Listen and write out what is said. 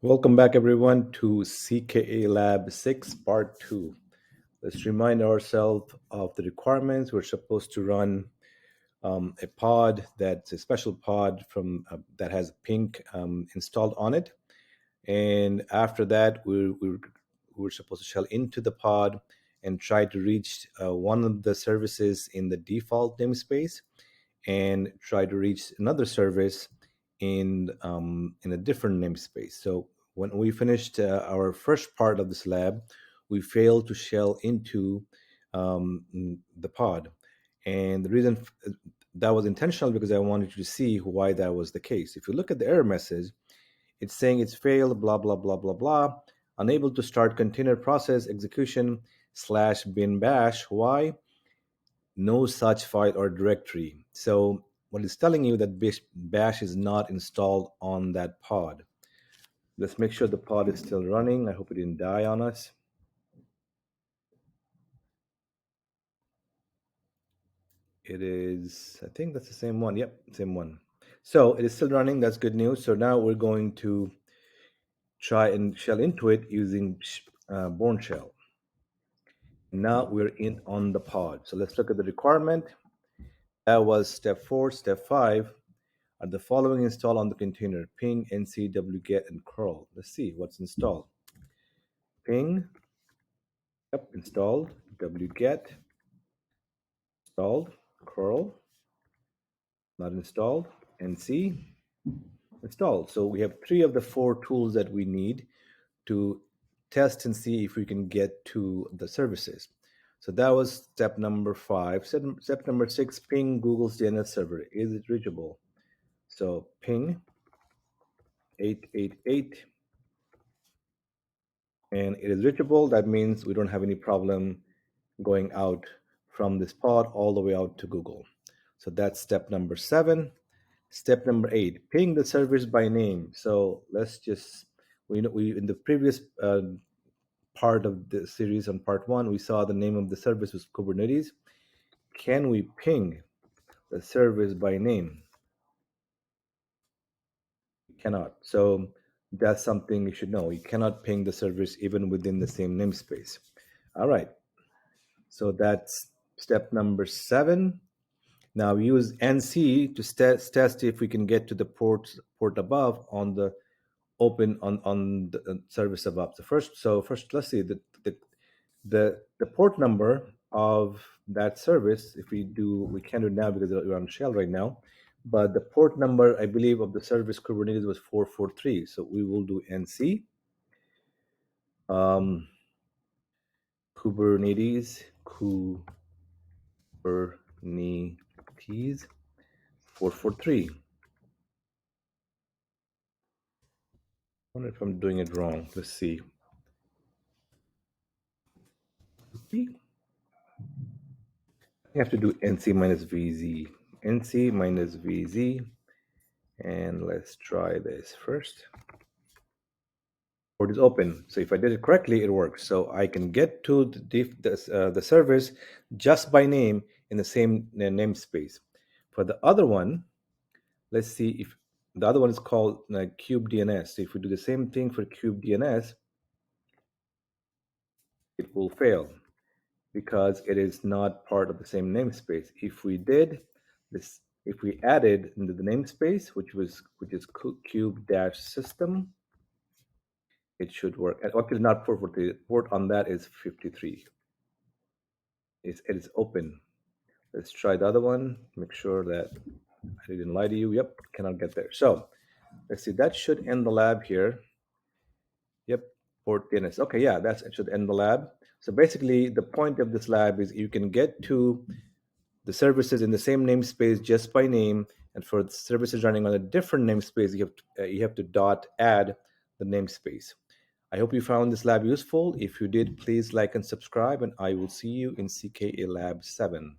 Welcome back, everyone, to CKA Lab 6, Part 2. Let's remind ourselves of the requirements. We're supposed to run a pod that's a special pod from that has Pink installed on it. And after that, we're supposed to shell into the pod and try to reach one of the services in the default namespace and try to reach another service in a different namespace. So when we finished our first part of this lab, we failed to shell into the pod, and the reason that was intentional because I wanted you to see why that was the case. If you look at the error message, it's saying it's failed, blah blah blah blah blah, unable to start container process execution slash bin bash. Why? No such file or directory. So what it's telling you that bash is not installed on that pod. Let's make sure the pod is still running. I hope it didn't die on us. It is, I think that's the same one. Yep, same one. So it is still running. That's good news. So now we're going to try and shell into it using Bourne shell. Now we're in on the pod. So let's look at the requirement. That was step 4. Step 5 are the following installed on the container: ping, nc, wget, and curl. Let's see what's installed. Ping, yep, installed. Wget, installed. Curl, not installed. Nc, installed. So we have 3 of the 4 tools that we need to test and see if we can get to the services. So that was step number 5. Step number 6, ping Google's DNS server. Is it reachable? So ping 888, and it is reachable. That means we don't have any problem going out from this pod all the way out to Google. So that's step number 7. Step number 8, ping the service by name. So let's just, we in the previous part of the series on part 1, we saw the name of the service was Kubernetes. Can we ping the service by name? We cannot. So that's something you should know. You cannot ping the service even within the same namespace. All right. So that's step number 7. Now we use NC to test if we can get to the port above on the open on the service above. So first let's see the port number of that service. If we can't do it now because we're on shell right now, but the port number I believe of the service Kubernetes was 443. So we will do NC Kubernetes 443. I wonder if I'm doing it wrong. Let's see. You have to do NC minus VZ. NC minus VZ. And let's try this first. Port is open. So if I did it correctly, it works. So I can get to the service just by name in the same namespace. For the other one, let's see if the other one is called kubedns. So if we do the same thing for kubedns, it will fail because it is not part of the same namespace. If we did this, if we added into the namespace, which is kube-system, it should work. Actually, not port 43. Port on that is 53. It is open. Let's try the other one. Make sure that I didn't lie to you. Yep, cannot get there. So let's see. That should end the lab here. Yep, port DNS. Okay, yeah, it should end the lab. So basically, the point of this lab is you can get to the services in the same namespace just by name, and for the services running on a different namespace, you have to add the namespace. I hope you found this lab useful. If you did, please like and subscribe, and I will see you in CKA Lab 7.